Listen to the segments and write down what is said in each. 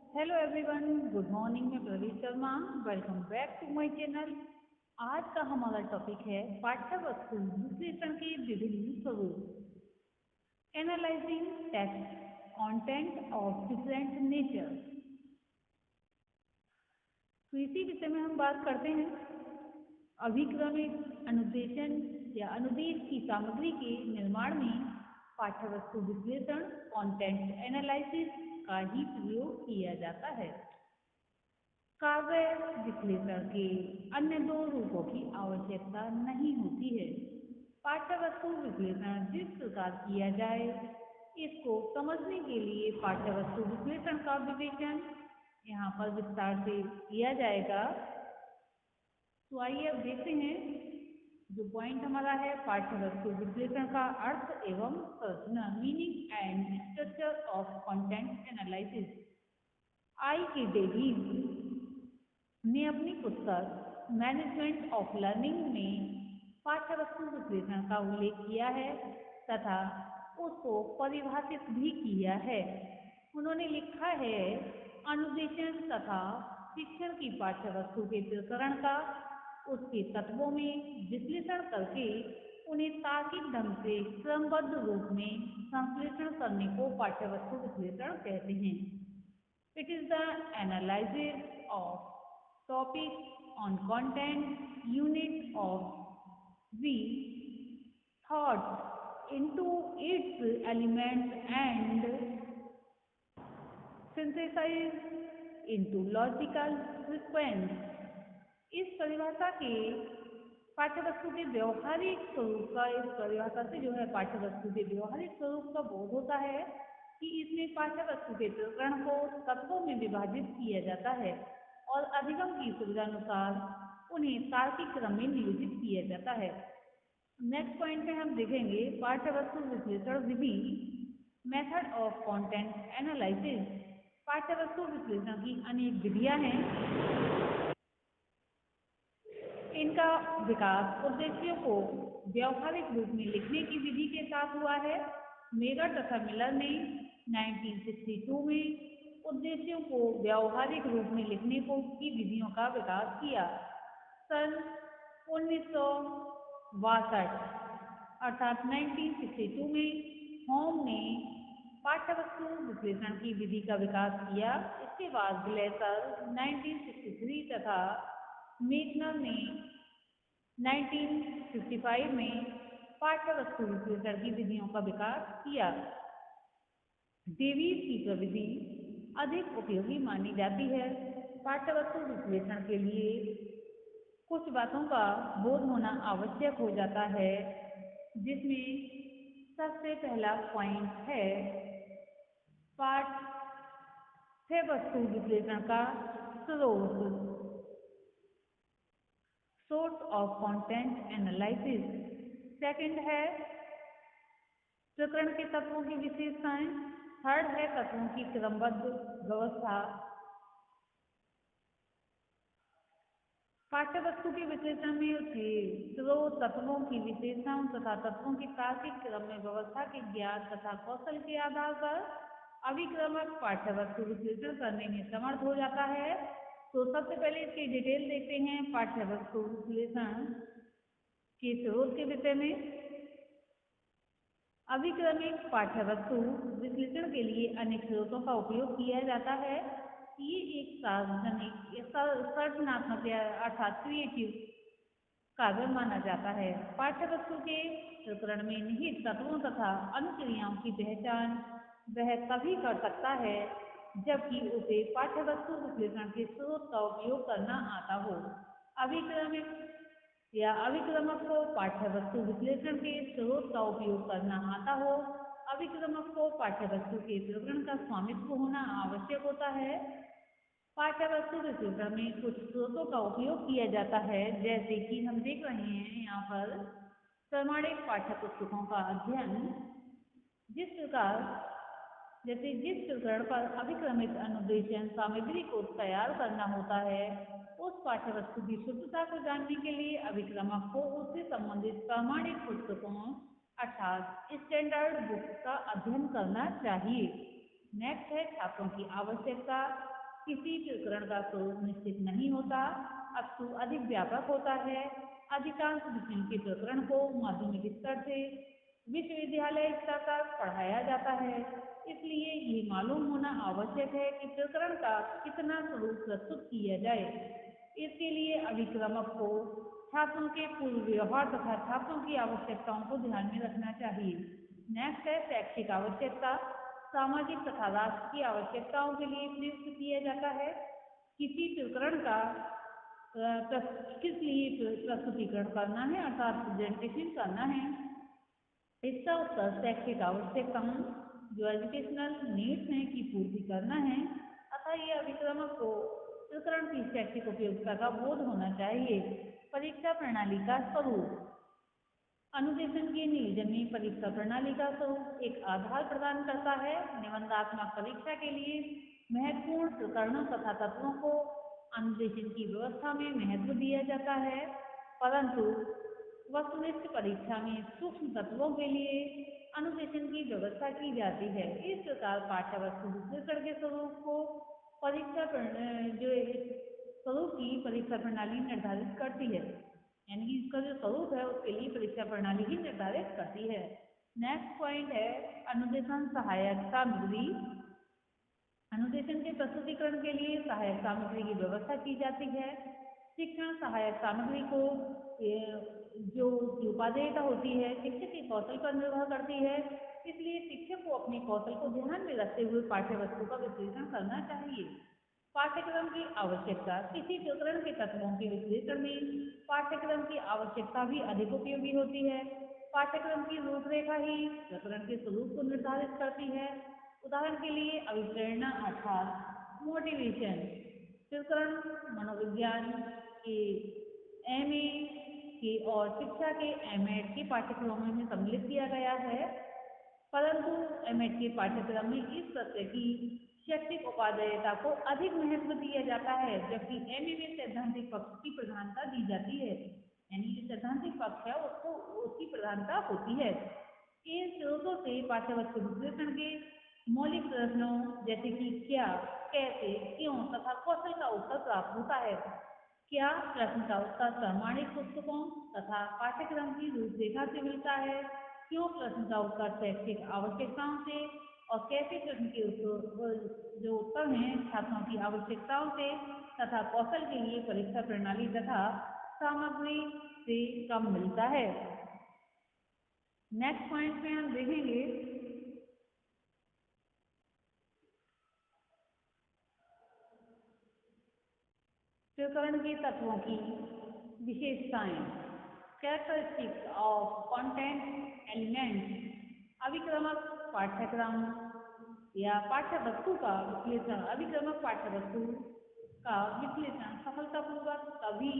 Hello everyone, good morning. मैं Praveen Sharma. Welcome back to my channel. आज का हमारा टॉपिक है पाठ्य वस्तु विश्लेषण के विभिन्न स्वरूप। Analysing text content of different nature. तो इसी विषय में हम बात करते हैं। अभिक्रमिक अनुदेशन या अनुदेश की सामग्री के निर्माण में पाठ्य वस्तु विश्लेषण कंटेंट एनालिसिस का ही प्रयोग किया जाता है। काव्य विश्लेषण के अन्य दो रूपों की आवश्यकता नहीं होती है। पाठ्य वस्तु विश्लेषण जिस प्रकार किया जाए, इसको समझने के लिए पाठ्य वस्तु विश्लेषण का विवेचन यहाँ पर विस्तार से किया जाएगा। तो आइए अब देखते हैं। जो पॉइंट हमारा है, पाठ्य वस्तु विश्लेषण का अर्थ एवं संरचना, meaning and structure of content analysis. I K Davies ने अपनी पुस्तक मैनेजमेंट ऑफ लर्निंग में पाठ्य वस्तु विश्लेषण का उल्लेख किया है तथा उसको परिभाषित भी किया है। उन्होंने लिखा है, अनुदेशन तथा शिक्षण की पाठ्य वस्तु के प्रकरण का उसके तत्वों में विश्लेषण करके उन्हें तार्किक ढंग से क्रमबद्ध रूप में संश्लेषण करने को पाठ्य वस्तु विश्लेषण कहते हैं। It is the analysis of topic on content unit of we thought into its elements and synthesize into logical sequence. इस परिभाषा के पाठ्यवस्तु के व्यवहारिक स्वरूप का, इस परिभाषा से जो है पाठ्यवस्तु के व्यवहारिक स्वरूप का बोध होता है कि इसमें पाठ्यवस्तु के प्रकरण को तत्वों में विभाजित किया जाता है और अधिगम की सुविधानुसार उन्हें तार्किक क्रम में नियोजित किया जाता है। नेक्स्ट पॉइंट में हम देखेंगे पाठ्यवस्तु विश्लेषण विधि, मेथड ऑफ कंटेंट एनालिसिस। पाठ्यवस्तु विश्लेषण की अनेक विधियां हैं। इनका विकास उद्देश्यों को व्यावहारिक रूप में लिखने की विधि के साथ हुआ है। मेगर तथा मिलर ने 1962 में उद्देश्यों को व्यावहारिक रूप में लिखने की विधियों का विकास किया। सन 1962 अर्थात 1962 में होम ने पाठ्यवस्तु विश्लेषण की विधि का विकास किया। इसके बाद ग्लेसर 1963 तथा मेटनर ने 1955 में पाठ्यवस्तु विश्लेषण की विधियों का विकास किया। डेविस की प्रविधि अधिक उपयोगी मानी जाती है। पाठ्यवस्तु विश्लेषण के लिए कुछ बातों का बोध होना आवश्यक हो जाता है, जिसमें सबसे पहला पॉइंट है पाठ्यवस्तु विश्लेषण का स्रोत, source of content analysis. Second है प्रकरण के तत्वों की विशेषताएं। थर्ड है तत्वों की क्रमबद्ध व्यवस्था। पाठ्यवस्तु के विश्लेषण में उसके स्रोत, तत्वों की विशेषताओं तथा तत्वों की तार्किक क्रम में व्यवस्था के ज्ञान तथा कौशल के आधार पर अभिक्रमक पाठ्यवस्तु विश्लेषण करने में समर्थ हो जाता है। तो सबसे पहले इसकी डिटेल देखते हैं पाठ्यवस्तु विश्लेषण के स्रोत के विषय में। अभिक्रमिक पाठ्यवस्तु विश्लेषण के लिए अनेक स्रोतों का उपयोग किया जाता है। ये एक सार्वजनिक सर्जनात्मक अर्थात क्रिएटिव कार्य माना जाता है। पाठ्यवस्तु के प्रकरण में निहित तत्वों तथा अनुक्रियाओं की पहचान वह तभी कर सकता है जबकि उसे पाठ्यवस्तु विश्लेषण के स्रोत का उपयोग करना आता हो। अभिक्रमिक या अभिक्रमक को पाठ्यवस्तु विश्लेषण के स्रोत का उपयोग करना आता हो। अभिक्रमक को पाठ्यवस्तु के प्रकरण का स्वामित्व होना आवश्यक होता है। पाठ्यवस्तु विश्लेषण में कुछ स्रोतों का उपयोग किया जाता है, जैसे कि हम देख रहे हैं यहाँ पर प्रमाणिक पाठ्य पुस्तकों का अध्ययन। जिस प्रकरण पर अभिक्रमित अनुदेशन सामग्री को तैयार करना होता है, उस पाठ्यवस्तु की शुद्धता को जानने के लिए अभिक्रमक को उससे संबंधित प्रमाणिक पुस्तकों अर्थात स्टैंडर्ड बुक्स का अध्ययन करना चाहिए। नेक्स्ट है छात्रों की आवश्यकता। किसी प्रकरण का स्वरूप निश्चित नहीं होता, अपितु अधिक व्यापक होता है। अधिकांश विषयों के प्रकरण को माध्यमिक स्तर से विश्वविद्यालय स्तर तक पढ़ाया जाता है। इसलिए ये मालूम होना आवश्यक है कि प्रकरण का कितना स्वरूप प्रस्तुत किया जाए। इसके लिए अभिक्रमक को छात्रों के पूर्व व्यवहार तथा छात्रों की आवश्यकताओं को ध्यान में रखना चाहिए। नेक्स्ट है शैक्षिक आवश्यकता। सामाजिक तथा राष्ट्र की आवश्यकताओं के लिए प्रयुक्त किया जाता है। किसी प्रकरण का किस लिए प्रस्तुतिकरण करना है अर्थात प्रेजेंटेशन करना है, इसका उत्तर शैक्षिक आवश्यकताओं जो एजुकेशनल नीड्स हैं की पूर्ति करना है। अतः यह अभिक्रमक को प्रकरण की शैक्षिक उपयोगिता का बोध होना चाहिए। परीक्षा प्रणाली का स्वरूप। अनुदेशन के नियोजन में परीक्षा प्रणाली का स्वरूप एक आधार प्रदान करता है। निबंधात्मक परीक्षा के लिए महत्वपूर्ण प्रकरणों तथा तत्वों को अनुदेशन की व्यवस्था में महत्व दिया जाता है, परंतु वस्तुनिष्ठ परीक्षा में सूक्ष्म तत्वों के लिए अनुदेशन की व्यवस्था की जाती है। इस प्रकार पाठ्यवस्तु विश्लेषण के स्वरूप को परीक्षा जो स्वरूप की परीक्षा प्रणाली निर्धारित करती है, यानी कि इसका जो स्वरूप है उसके लिए परीक्षा प्रणाली ही निर्धारित करती है। नेक्स्ट पॉइंट है अनुदेशन सहायक सामग्री। अनुदेशन के प्रस्तुतिकरण के लिए सहायक सामग्री की व्यवस्था की जाती है। शिक्षण सहायक सामग्री को जो उपादेयता होती है शिक्षक के कौशल पर निर्भर करती है, इसलिए शिक्षक को अपने कौशल को ध्यान में रखते हुए पाठ्यवस्तु का विश्लेषण करना चाहिए। पाठ्यक्रम की आवश्यकता। किसी प्रकरण के तत्वों के विश्लेषण में पाठ्यक्रम की आवश्यकता भी अधिक उपयोगी होती है। पाठ्यक्रम की रूपरेखा ही प्रकरण के स्वरूप को निर्धारित करती है। उदाहरण के लिए अभिप्रेरणा अर्थात मोटिवेशन प्रकरण मनोविज्ञान के MA के और शिक्षा के M.Ed के पाठ्यक्रमों में सम्मिलित किया गया है, परंतु M.Ed के पाठ्यक्रम में इस तथ्य की शैक्षिक उपादेयता को अधिक महत्व दिया जाता है, जबकि MA में सैद्धांतिक पक्ष की प्रधानता दी जाती है, यानी जो सैद्धांतिक पक्ष है उसको उसकी प्रधानता होती है। इन स्रोतों से पाठ्यवस्तु विश्लेषण के मौलिक प्रश्नों जैसे कि क्या, कैसे, क्यों तथा कौशल का उत्तर प्राप्त होता है। क्या प्रश्न का उत्तर प्रमाणित पुस्तकों तथा पाठ्यक्रम की रूपरेखा से मिलता है। क्यों प्रश्न का उत्तर शैक्षिक आवश्यकताओं से और कैसे प्रश्न के जो उत्तर हैं छात्रों की आवश्यकताओं से तथा कौशल के लिए परीक्षा प्रणाली तथा सामग्री से कम मिलता है। नेक्स्ट पॉइंट में हम देखेंगे प्रकरण के तत्वों की विशेषताएं। Characteristics of content elements. अभिक्रमक पाठ्यक्रम या पाठ्यवस्तु का विश्लेषण। अभिक्रमक पाठ्यवस्तु का विश्लेषण सफलतापूर्वक तभी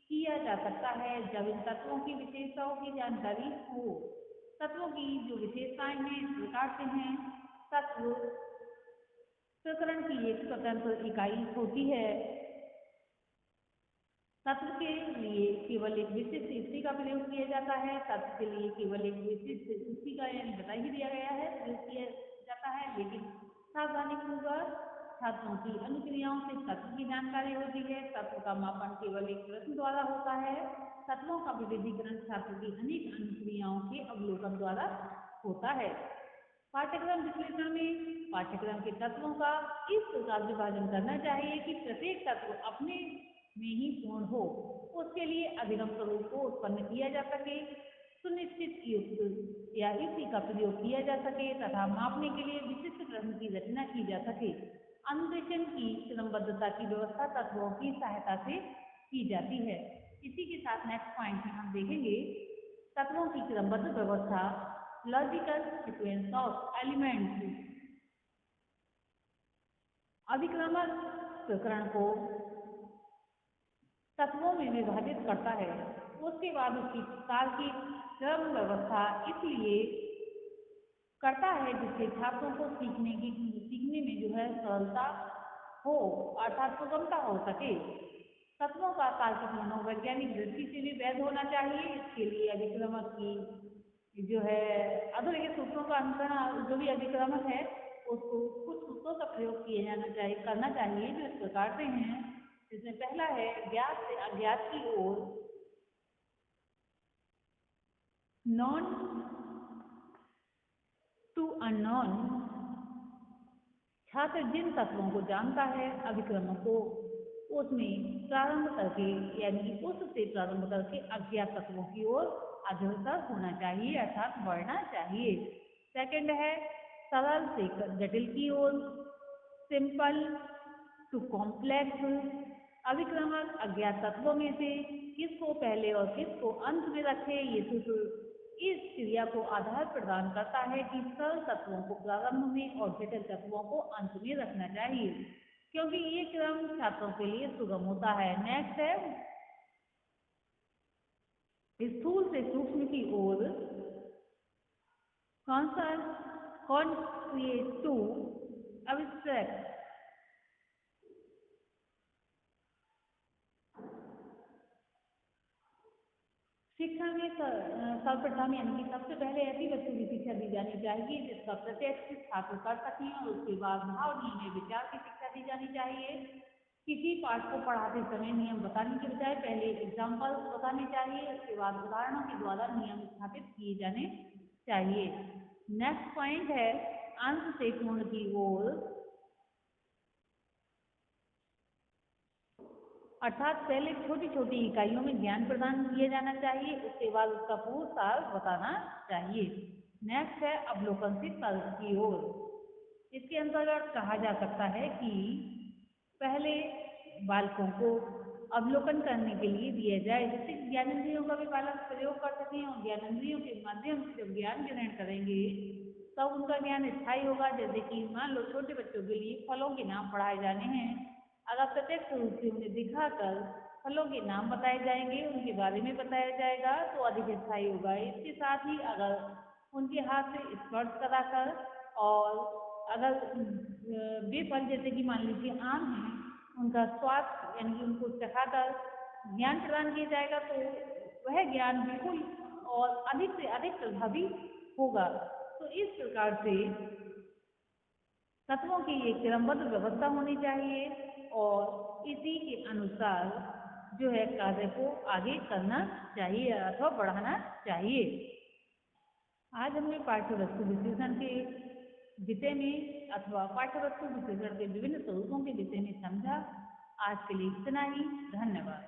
किया जा सकता है जब इन तत्वों की विशेषताओं की जानकारी हो। तत्वों की जो विशेषताएं हैं इस प्रकार से हैं। तत्व प्रकरण की एक स्वतंत्र इकाई होती है। तत्व के लिए केवल एक विशिष्ट युक्ति का प्रयोग किया जाता है। तत्व के लिए केवल एक विशिष्ट युक्ति का यानी बता ही दिया गया है प्रयोग किया जाता है, लेकिन सावधानीपूर्वक छात्रों की अनुक्रियाओं से तत्व की जानकारी होती है। तत्व का मापन केवल एक प्रश्न द्वारा होता है। तत्वों का विविधीकरण छात्र की अनेक अनुक्रियाओं के अवलोकन द्वारा होता है। पाठ्यक्रम विश्लेषण में पाठ्यक्रम के तत्वों का इस प्रकार विभाजन करना चाहिए कि प्रत्येक तत्व अपने में ही पूर्ण हो, उसके लिए अधिगम स्वरूप को उत्पन्न किया जा सके, सुनिश्चित युक्त या युक्ति का प्रयोग किया जा सके तथा मापने के लिए विशिष्ट प्रश्न की रचना की जा सके। अनुदेशन की क्रमबद्धता की व्यवस्था तत्वों की सहायता से की जाती है। इसी के साथ नेक्स्ट पॉइंट में हम देखेंगे तत्वों की क्रमबद्ध व्यवस्था। Logical sequence of elements. अभिक्रमक प्रकरण को तत्वों में विभाजित करता है, उसके बाद उसकी तार्किक क्रम व्यवस्था इसलिए करता है जिससे छात्रों को सीखने में जो है सरलता हो अर्थात सुगमता हो सके। तत्वों का तार्किक मनोवैज्ञानिक दृष्टि से भी वैध होना चाहिए। इसके लिए अभिक्रमक की जो है अधोरेखित सूत्रों का अनुसरण जो भी अभिक्रमक है उसको कुछ सूत्रों का प्रयोग करना चाहिए जो इस प्रकार से हैं। जिसमें पहला है ज्ञात से अज्ञात की ओर, नॉन टू अननोन। छात्र जिन तत्वों को जानता है अभिक्रमों को उसमें प्रारंभ करके यानी उससे प्रारंभ करके अज्ञात तत्वों की ओर अग्रसर होना चाहिए अर्थात बढ़ना चाहिए। सेकंड है सरल से जटिल की ओर, सिंपल टू कॉम्प्लेक्स। अभिक्रमण अज्ञात तत्वों में से किसको पहले और किसको अंत में रखे ये सूत्र इस क्रिया को आधार प्रदान करता है कि सरल तत्वों को प्रारंभ में और जटिल तत्वों को अंत में रखना चाहिए, क्योंकि ये क्रम छात्रों के लिए सुगम होता है। नेक्स्ट है स्थूल से सूक्ष्म की ओर, कॉन्क्रीट टू अब्स्ट्रैक्ट। शिक्षा में सर्वप्रथम यानी कि सबसे पहले ऐसी वस्तु की शिक्षा दी जानी चाहिए जिसका प्रत्यक्ष छात्र कर सकें और उसके बाद भावनीय में विचार की शिक्षा दी जानी चाहिए। किसी पाठ को पढ़ाते समय नियम बताने के बजाय पहले एग्जाम्पल बताने चाहिए, उसके बाद उदाहरणों के द्वारा नियम स्थापित किए जाने चाहिए। नेक्स्ट पॉइंट है अंश से पूर्ण की ओर, अर्थात पहले छोटी छोटी इकाइयों में ज्ञान प्रदान किया जाना चाहिए, उसके बाद उसका पूर्ण सार बताना चाहिए। नेक्स्ट है अवलोकन से तर्क की ओर। इसके अंतर्गत कहा जा सकता है कि पहले बालकों को अवलोकन करने के लिए दिया जाए जिससे ज्ञानेंद्रियों का भी बालक प्रयोग कर सकें और ज्ञानेंद्रियों के माध्यम से जब ज्ञान ग्रहण करेंगे तब उनका ज्ञान स्थायी होगा। जैसे कि मान लो छोटे बच्चों के लिए फलों के नाम पढ़ाए जाने हैं, अगर प्रत्यक्ष रूप से उन्हें दिखाकर फलों के नाम बताए जाएंगे, उनके बारे में बताया जाएगा तो अधिक स्थायी होगा। इसके साथ ही अगर उनके हाथ से स्पर्श कराकर और अगर वे फल जैसे कि मान लीजिए आम है उनका स्वाद यानी कि उनको चखाकर ज्ञान प्रदान किया जाएगा तो वह ज्ञान बिल्कुल और अधिक से अधिक प्रभावी होगा। तो इस प्रकार से तत्वों की एक क्रमबद्ध व्यवस्था होनी चाहिए और इसी के अनुसार जो है कार्य को आगे करना चाहिए अथवा बढ़ाना चाहिए। आज हमने पाठ्य वस्तु विश्लेषण के विषय में अथवा पाठ्य वस्तु विश्लेषण के विभिन्न स्वरूपों के विषय में समझा। आज के लिए इतना ही, धन्यवाद।